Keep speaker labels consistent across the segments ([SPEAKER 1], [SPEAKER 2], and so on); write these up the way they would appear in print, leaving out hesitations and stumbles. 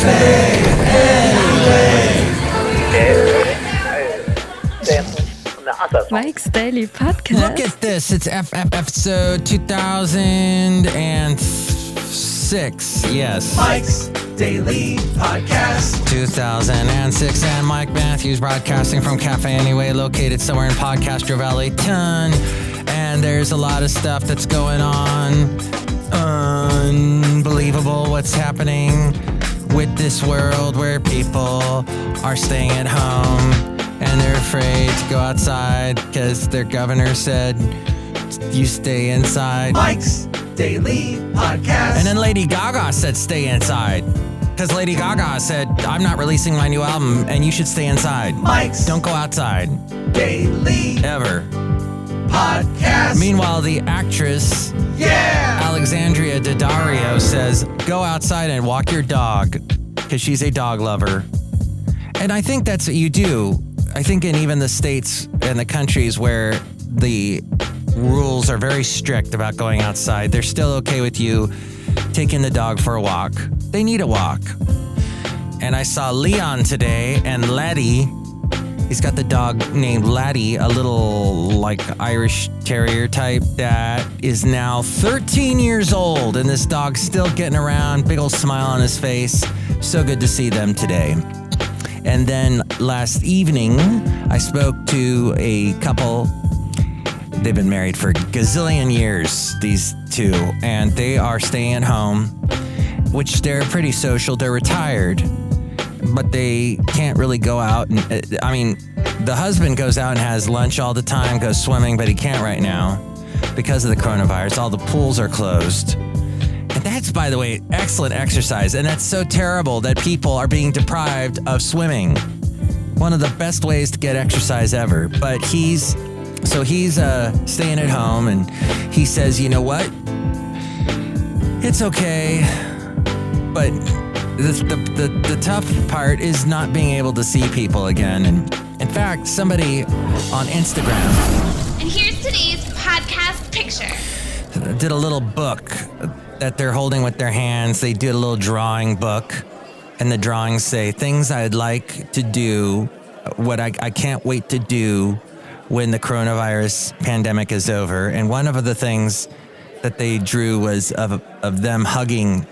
[SPEAKER 1] Say it anyway.
[SPEAKER 2] Mike's Daily Podcast.
[SPEAKER 3] Look at this. It's episode 2006. Yes.
[SPEAKER 1] Mike's Daily Podcast.
[SPEAKER 3] 2006. And Mike Matthews broadcasting from Cafe Anyway, located somewhere in Podcastro Valley. And there's a lot of stuff that's going on. Unbelievable what's happening with this world where people are staying at home and they're afraid to go outside because their governor said you stay inside.
[SPEAKER 1] Mike's Daily Podcast.
[SPEAKER 3] And then Lady Gaga said stay inside because Lady Gaga said I'm not releasing my new album and you should stay inside.
[SPEAKER 1] Mike's
[SPEAKER 3] Don't go outside.
[SPEAKER 1] Daily
[SPEAKER 3] Ever.
[SPEAKER 1] Podcast.
[SPEAKER 3] Meanwhile, the actress Alexandria Daddario says go outside and walk your dog because she's a dog lover. And I think that's what you do. I think in even the states and the countries where the rules are very strict about going outside, they're still okay with you taking the dog for a walk. They need a walk. And I saw Leon today and Laddie. He's got the dog named Laddie, a little like Irish Terrier type that is now 13 years old. And this dog's still getting around, big old smile on his face. So good to see them today. And then last evening, I spoke to a couple. They've been married for a gazillion years, these two, and they are staying at home, which they're pretty social. They're retired, but they can't really go out. And the husband goes out and has lunch all the time, goes swimming, but he can't right now because of the coronavirus. All the pools are closed. And that's, by the way, excellent exercise. And that's so terrible that people are being deprived of swimming. One of the best ways to get exercise ever. But he's staying at home, and he says, you know what? It's okay. But the tough part is not being able to see people again. And in fact, somebody on Instagram.
[SPEAKER 4] And here's today's podcast picture.
[SPEAKER 3] Did a little book that they're holding with their hands. They did a little drawing book, and the drawings say things I'd like to do, what I can't wait to do when the coronavirus pandemic is over. And one of the things that they drew was of them hugging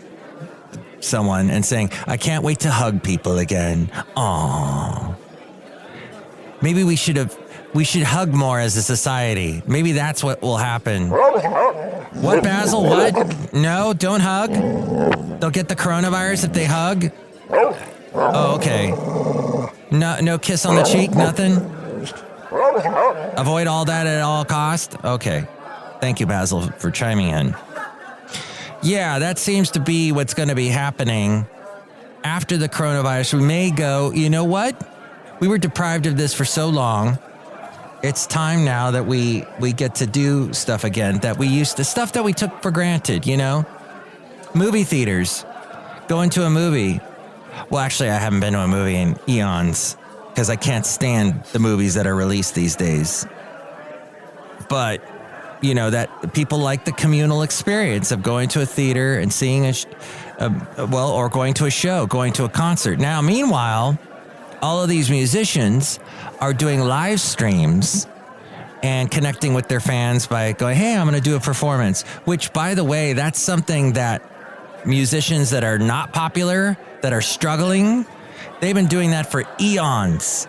[SPEAKER 3] someone and saying, I can't wait to hug people again. Aww. Maybe we should hug more as a society. Maybe that's what will happen. What, Basil? What? No, don't hug. They'll get the coronavirus if they hug. Oh, okay. No kiss on the cheek, nothing? Avoid all that at all cost? Okay. Thank you, Basil, for chiming in. Yeah, that seems to be what's going to be happening after the coronavirus. We may go, you know what? We were deprived of this for so long. It's time now that we get to do stuff again that we used to, stuff that we took for granted, you know? Movie theaters, going to a movie. Well, actually, I haven't been to a movie in eons because I can't stand the movies that are released these days. But, you know, that people like the communal experience of going to a theater and seeing or going to a show, going to a concert. Now, meanwhile, all of these musicians are doing live streams and connecting with their fans by going, hey, I'm going to do a performance, which, by the way, that's something that musicians that are not popular, that are struggling, they've been doing that for eons.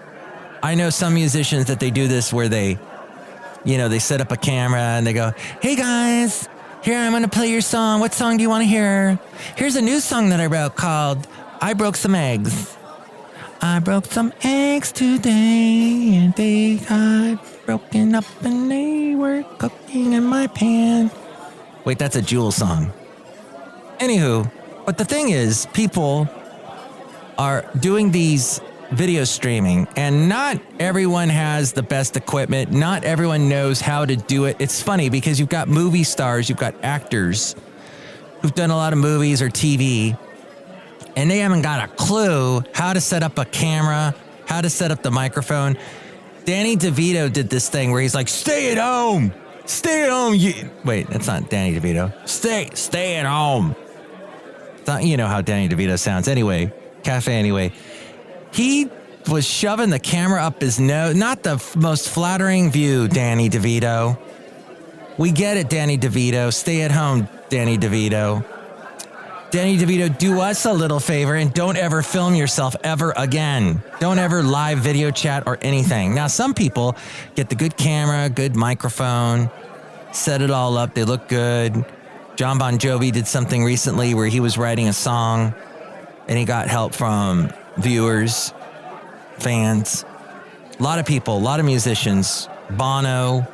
[SPEAKER 3] I know some musicians that they do this where they set up a camera and they go, hey guys, here, I'm going to play your song. What song do you want to hear? Here's a new song that I wrote called I Broke Some Eggs. I broke some eggs today, and they got broken up, and they were cooking in my pan. Wait, that's a Jewel song. Anywho, but the thing is, people are doing these video streaming, and not everyone has the best equipment. Not everyone knows how to do it. It's funny because you've got movie stars, you've got actors who've done a lot of movies or TV, and they haven't got a clue how to set up a camera, how to set up the microphone. Danny DeVito did this thing where he's like, stay at home. Stay at home. Wait, that's not Danny DeVito. Stay at home. You know how Danny DeVito sounds. Anyway, Cafe Anyway. He was shoving the camera up his nose. Not the most flattering view, Danny DeVito. We get it, Danny DeVito. Stay at home, Danny DeVito. Danny DeVito, do us a little favor and don't ever film yourself ever again. Don't ever live video chat or anything. Now, some people get the good camera, good microphone, set it all up. They look good. John Bon Jovi did something recently where he was writing a song and he got help from viewers, fans, a lot of people, a lot of musicians, Bono,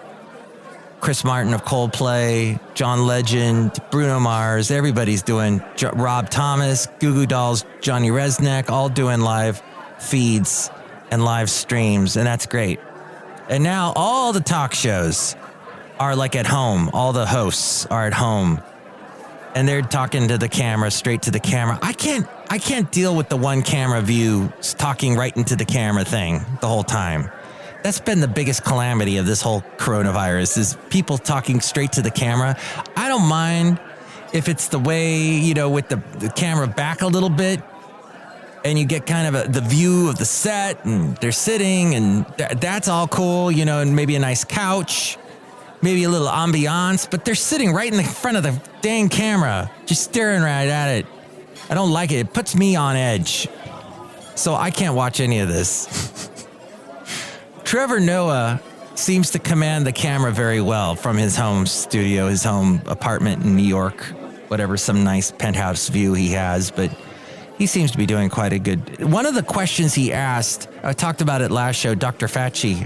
[SPEAKER 3] Chris Martin of Coldplay, John Legend, Bruno Mars, everybody's doing, Rob Thomas, Goo Goo Dolls, Johnny Resnick, all doing live feeds and live streams, and that's great. And now all the talk shows are like at home. All the hosts are at home, and they're talking to the camera, straight to the camera. I can't deal with the one camera view talking right into the camera thing the whole time. That's been the biggest calamity of this whole coronavirus is people talking straight to the camera. I don't mind if it's the way, with the camera back a little bit and you get kind of the view of the set and they're sitting and that's all cool, and maybe a nice couch, maybe a little ambiance, but they're sitting right in the front of the dang camera, just staring right at it. I don't like it. It puts me on edge. So I can't watch any of this. Trevor Noah seems to command the camera very well from his home studio, his home apartment in New York, whatever, some nice penthouse view he has, but he seems to be doing quite a good. One of the questions he asked, I talked about it last show, Dr. Fauci,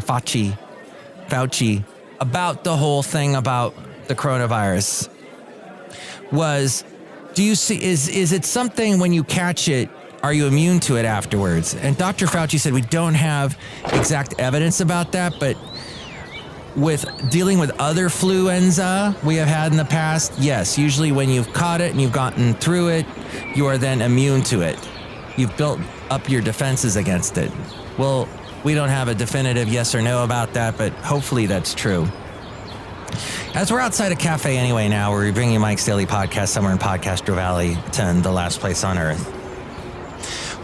[SPEAKER 3] about the whole thing about the coronavirus was, do you see, is it something when you catch it, are you immune to it afterwards? And Dr. Fauci said we don't have exact evidence about that, but with dealing with other fluenza we have had in the past, yes, usually when you've caught it and you've gotten through it, you are then immune to it. You've built up your defenses against it. Well, we don't have a definitive yes or no about that, but hopefully that's true. As we're outside a cafe anyway now, where we bring you Mike's Daily Podcast somewhere in Podcastro Valley, 10, the last place on earth.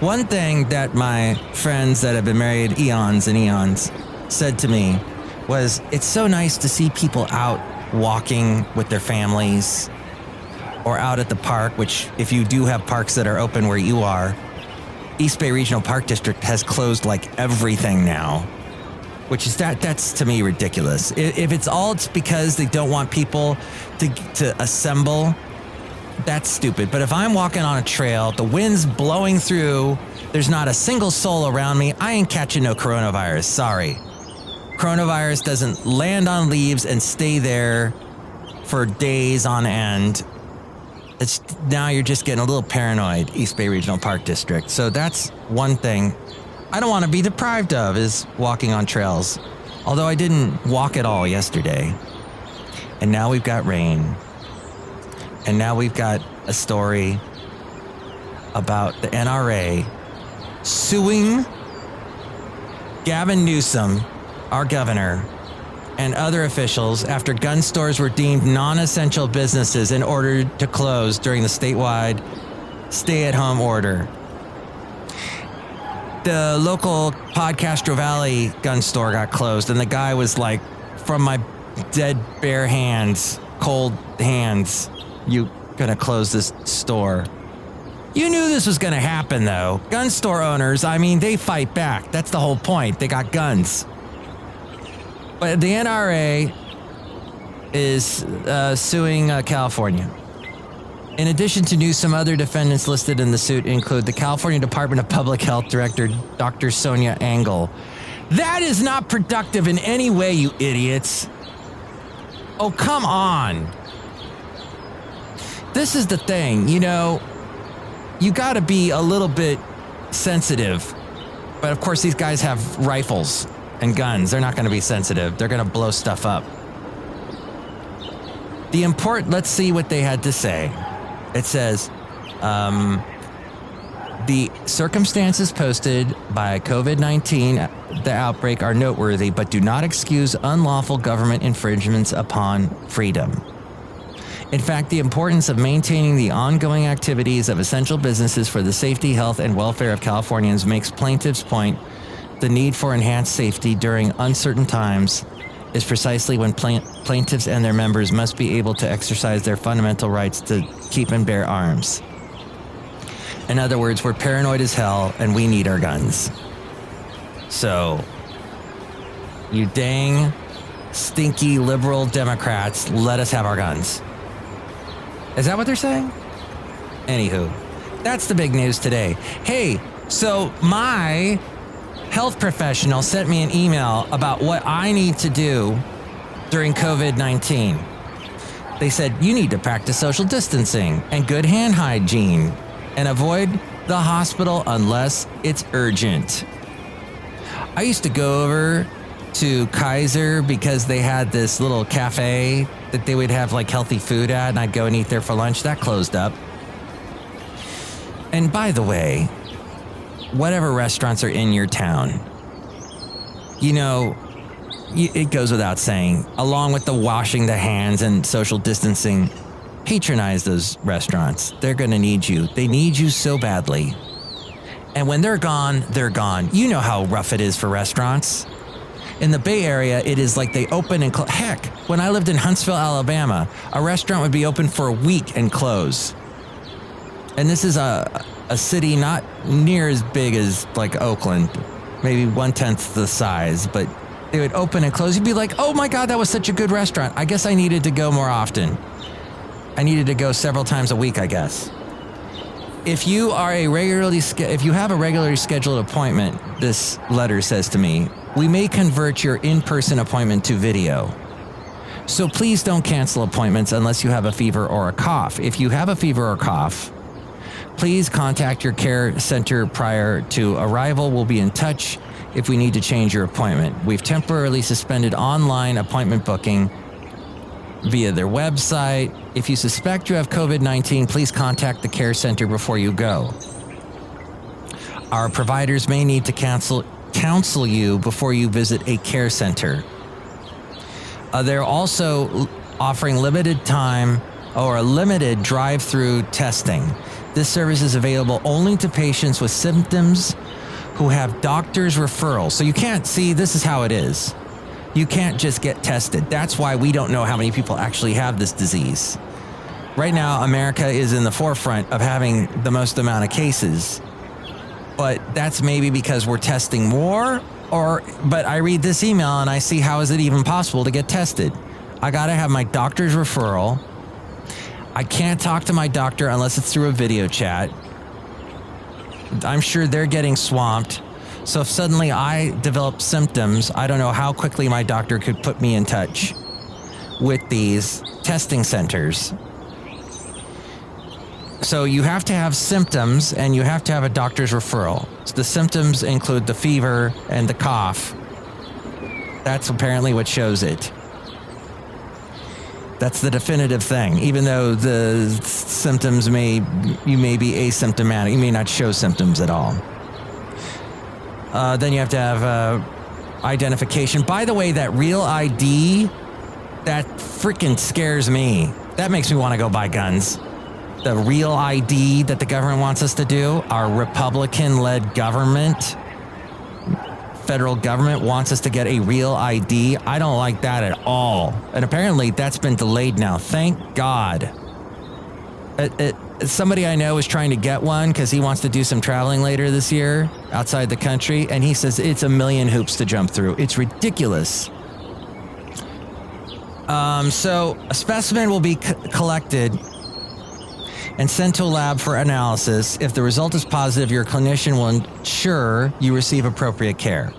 [SPEAKER 3] One thing that my friends that have been married eons and eons said to me was, it's so nice to see people out walking with their families or out at the park, which if you do have parks that are open where you are, East Bay Regional Park District has closed like everything now, which is that's to me ridiculous. If it's because they don't want people to assemble, that's stupid. But if I'm walking on a trail, the wind's blowing through, there's not a single soul around me, I ain't catching no coronavirus. Sorry. Coronavirus doesn't land on leaves and stay there for days on end. Now you're just getting a little paranoid, East Bay Regional Park District. So that's one thing I don't want to be deprived of, is walking on trails. Although I didn't walk at all yesterday. And now we've got rain. And now we've got a story about the NRA suing Gavin Newsom, our governor, and other officials after gun stores were deemed non-essential businesses and ordered to close during the statewide stay-at-home order. The local Podcastro Valley gun store got closed, and the guy was like, from my dead bare hands, cold hands, you gonna close this store. You knew this was gonna happen, though. Gun store owners, they fight back. That's the whole point. They got guns. But the NRA is suing California. In addition to Newsom, other defendants listed in the suit include the California Department of Public Health Director, Dr. Sonia Engel. That is not productive in any way, you idiots. Oh, come on. This is the thing, you got to be a little bit sensitive. But of course, these guys have rifles and guns. They're not going to be sensitive. They're going to blow stuff up. Let's see what they had to say. It says, the circumstances posted by COVID-19, the outbreak, are noteworthy, but do not excuse unlawful government infringements upon freedom. In fact, the importance of maintaining the ongoing activities of essential businesses for the safety, health, and welfare of Californians makes plaintiffs' point the need for enhanced safety during uncertain times is precisely when plaintiffs and their members must be able to exercise their fundamental rights to keep and bear arms. In other words, we're paranoid as hell and we need our guns. So, you dang stinky liberal Democrats, let us have our guns. Is that what they're saying? Anywho, that's the big news today. Hey, so my health professional sent me an email about what I need to do during COVID-19. They said, you need to practice social distancing and good hand hygiene and avoid the hospital unless it's urgent. I used to go over to Kaiser because they had this little cafe that they would have like healthy food at, and I'd go and eat there for lunch. That closed up. And by the way, whatever restaurants are in your town, you know, it goes without saying, along with the washing the hands and social distancing, patronize those restaurants. They're going to need you. They need you so badly. And when they're gone, they're gone. You know how rough it is for restaurants. In the Bay Area, it is like they open and close. Heck, when I lived in Huntsville, Alabama, a restaurant would be open for a week and close. And this is a city not near as big as like Oakland, maybe 1/10 the size, but they would open and close. You'd be like, oh my God, that was such a good restaurant. I guess I needed to go more often. I needed to go several times a week, I guess. If you have a regularly scheduled appointment, this letter says to me, we may convert your in-person appointment to video. So please don't cancel appointments unless you have a fever or a cough. If you have a fever or cough, please contact your care center prior to arrival. We'll be in touch if we need to change your appointment. We've temporarily suspended online appointment booking via their website. If you suspect you have COVID-19, please contact the care center before you go. Our providers may need to counsel you before you visit a care center. They're also offering limited time or a limited drive-through testing. This service is available only to patients with symptoms who have doctor's referrals. So you can't see, this is how it is. You can't just get tested. That's why we don't know how many people actually have this disease. Right now, America is in the forefront of having the most amount of cases. But that's maybe because we're testing more, but I read this email and I see, how is it even possible to get tested? I gotta have my doctor's referral. I can't talk to my doctor unless it's through a video chat. I'm sure they're getting swamped. So if suddenly I develop symptoms, I don't know how quickly my doctor could put me in touch with these testing centers. So you have to have symptoms and you have to have a doctor's referral. So the symptoms include the fever and the cough. That's apparently what shows it. That's the definitive thing. Even though the symptoms you may be asymptomatic, you may not show symptoms at all. Then you have to have identification. By the way, that real ID, that freaking scares me. That makes me want to go buy guns. The real ID that the government wants us to do, our Republican-led government, federal government wants us to get a real ID. I don't like that at all. And apparently that's been delayed now. Thank God. Somebody I know is trying to get one because he wants to do some traveling later this year outside the country. And he says it's a million hoops to jump through. It's ridiculous. So a specimen will be collected and sent to a lab for analysis. If the result is positive, your clinician will ensure you receive appropriate care.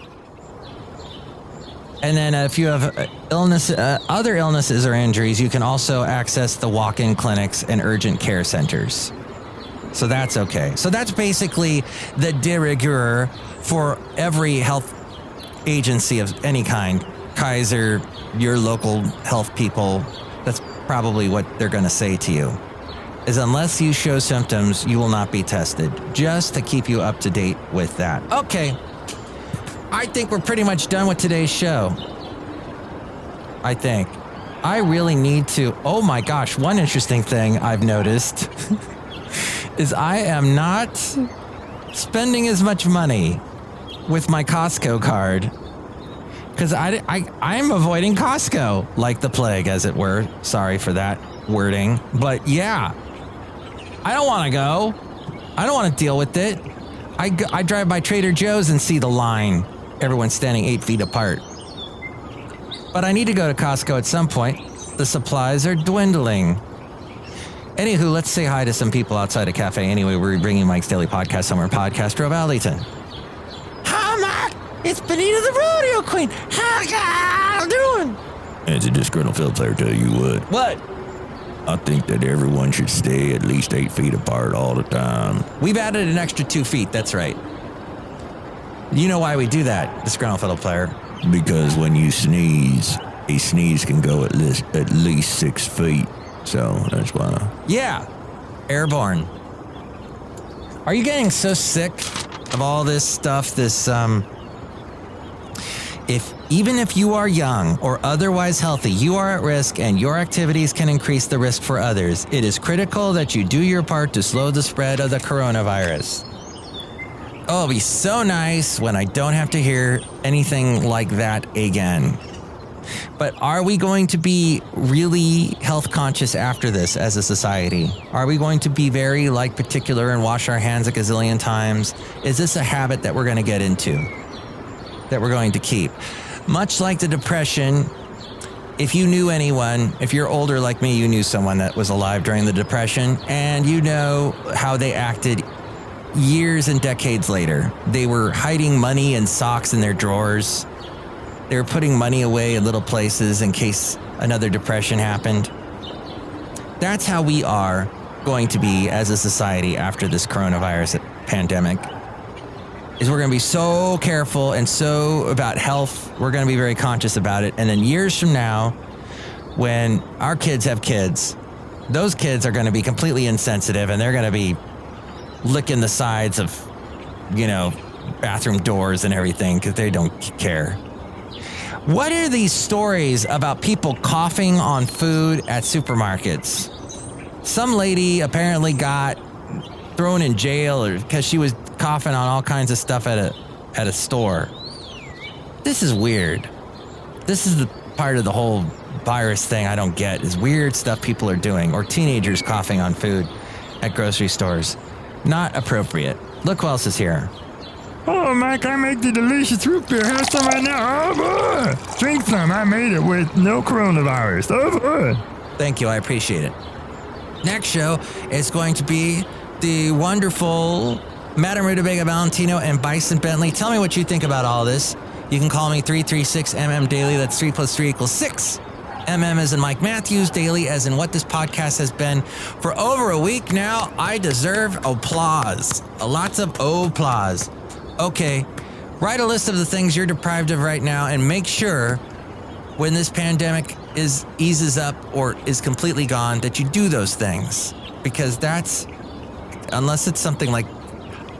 [SPEAKER 3] And then if you have other illnesses or injuries, you can also access the walk-in clinics and urgent care centers. So that's okay. So that's basically the de rigueur for every health agency of any kind. Kaiser, your local health people, that's probably what they're going to say to you. Is unless you show symptoms, you will not be tested, just to keep you up to date with that. Okay, I think we're pretty much done with today's show. I think. I really need to. Oh my gosh, one interesting thing I've noticed is I am not spending as much money with my Costco card because I'm avoiding Costco like the plague, as it were. Sorry for that wording. But yeah, I don't want to go. I don't want to deal with it. I drive by Trader Joe's and see the line. Everyone's standing 8 feet apart. But I need to go to Costco at some point. The supplies are dwindling. Anywho, let's say hi to some people outside a cafe. Anyway, we're bringing Mike's Daily Podcast somewhere. Podcaster of Valentino. Hi, Mike. It's Benita the Rodeo Queen. How you doing?
[SPEAKER 2] As a disgruntled fiddle player, tell you what.
[SPEAKER 3] What?
[SPEAKER 2] I think that everyone should stay at least 8 feet apart all the time.
[SPEAKER 3] We've added an extra 2 feet. That's right. You know why we do that, Disgruntled Fiddle Player?
[SPEAKER 2] Because when you sneeze, a sneeze can go at least 6 feet. So that's why.
[SPEAKER 3] Yeah. Airborne. Are you getting so sick of all this stuff? Even if you are young or otherwise healthy, you are at risk and your activities can increase the risk for others. It is critical that you do your part to slow the spread of the coronavirus. Oh, it'll be so nice when I don't have to hear anything like that again. But are we going to be really health conscious after this as a society? Are we going to be very particular and wash our hands a gazillion times? Is this a habit that we're going to get into? That we're going to keep? Much like the Depression, if you knew anyone, if you're older like me, you knew someone that was alive during the Depression, and you know how they acted years and decades later. They were hiding money and socks in their drawers. They were putting money away in little places in case another depression happened. That's how we are going to be as a society after this coronavirus pandemic. Is we're going to be so careful and so about health. We're going to be very conscious about it. And then years from now, when our kids have kids, those kids are going to be completely insensitive and they're going to be licking the sides of, bathroom doors and everything because they don't care. What are these stories about people coughing on food at supermarkets? Some lady apparently got thrown in jail because she was coughing on all kinds of stuff at a store. This is weird. This is the part of the whole virus thing I don't get, is weird stuff people are doing, or teenagers coughing on food at grocery stores. Not appropriate. Look who else is here.
[SPEAKER 5] Oh, Mike, I make the delicious root beer. Have some right now. Oh, boy. Drink some. I made it with no coronavirus. Oh, boy.
[SPEAKER 3] Thank you. I appreciate it. Next show is going to be the wonderful Madame Rootabega, Valentino, and Bison Bentley. Tell me what you think about all this. You can call me 336MM Daily. That's 3 + 3 = 6. MM as in Mike Matthews, Daily as in what this podcast has been for over a week now. I deserve applause. Lots of applause. Okay, write a list of the things you're deprived of right now and make sure when this pandemic eases up or is completely gone that you do those things. Because unless it's something like,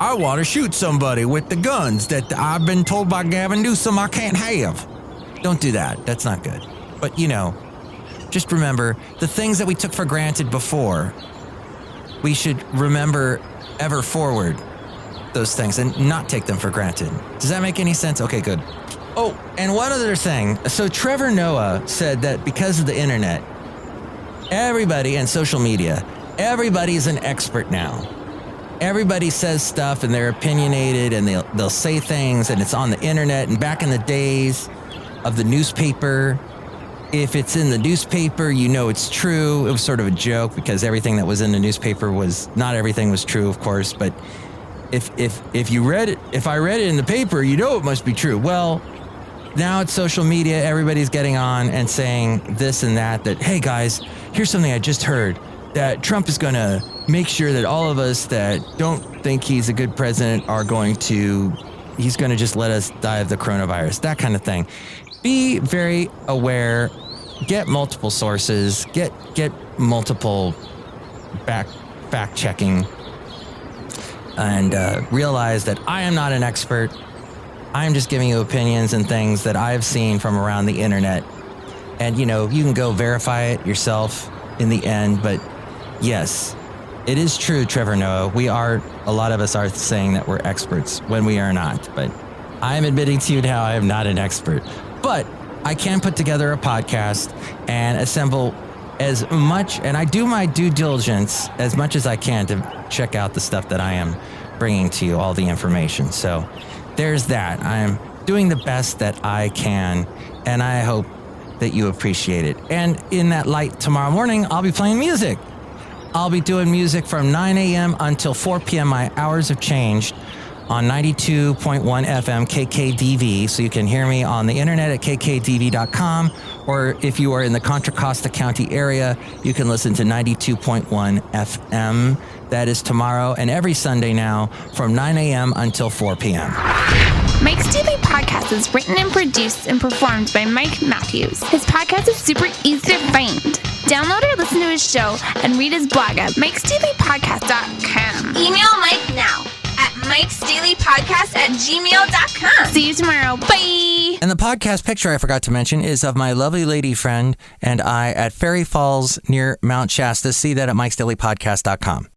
[SPEAKER 3] I want to shoot somebody with the guns that I've been told by Gavin Newsom I can't have. Don't do that. That's not good. But, just remember the things that we took for granted before, we should remember ever forward those things and not take them for granted. Does that make any sense? Okay, good. Oh, and one other thing. So Trevor Noah said that because of the internet, everybody and social media, everybody's an expert now. Everybody says stuff and they're opinionated and they'll say things and it's on the internet. And back in the days of the newspaper, if it's in the newspaper, it's true. It was sort of a joke because everything that was in the newspaper not everything was true, of course, but if I read it in the paper, it must be true. Well, now it's social media. Everybody's getting on and saying this and that, hey guys, here's something I just heard, that Trump is going to make sure that all of us that don't think he's a good president he's going to just let us die of the coronavirus, that kind of thing. Be very aware, get multiple sources, get multiple fact checking. And realize that I am not an expert. I am just giving you opinions and things that I have seen from around the internet. And, you can go verify it yourself in the end. But yes, it is true, Trevor Noah. A lot of us are saying that we're experts when we are not. But I am admitting to you now I am not an expert. But I can put together a podcast and assemble as much, and I do my due diligence as much as I can to check out the stuff that I am bringing to you, all the information. So there's that. I am doing the best that I can, and I hope that you appreciate it. And in that light, tomorrow morning, I'll be playing music. I'll be doing music from 9 a.m. until 4 p.m. My hours have changed on 92.1 FM KKDV, so you can hear me on the internet at kkdv.com, or if you are in the Contra Costa County area, you can listen to 92.1 FM. That is tomorrow and every Sunday now from 9 a.m. until 4 p.m.
[SPEAKER 4] Mike's Daily Podcast is written and produced and performed by Mike Matthews. His podcast is super easy to find. Download or listen to his show and read his blog at mikesdailypodcast.com.
[SPEAKER 6] Email Mike now at mikesdailypodcast@gmail.com.
[SPEAKER 4] See you tomorrow. Bye.
[SPEAKER 3] And the podcast picture I forgot to mention is of my lovely lady friend and I at Fairy Falls near Mount Shasta. See that at mikesdailypodcast.com.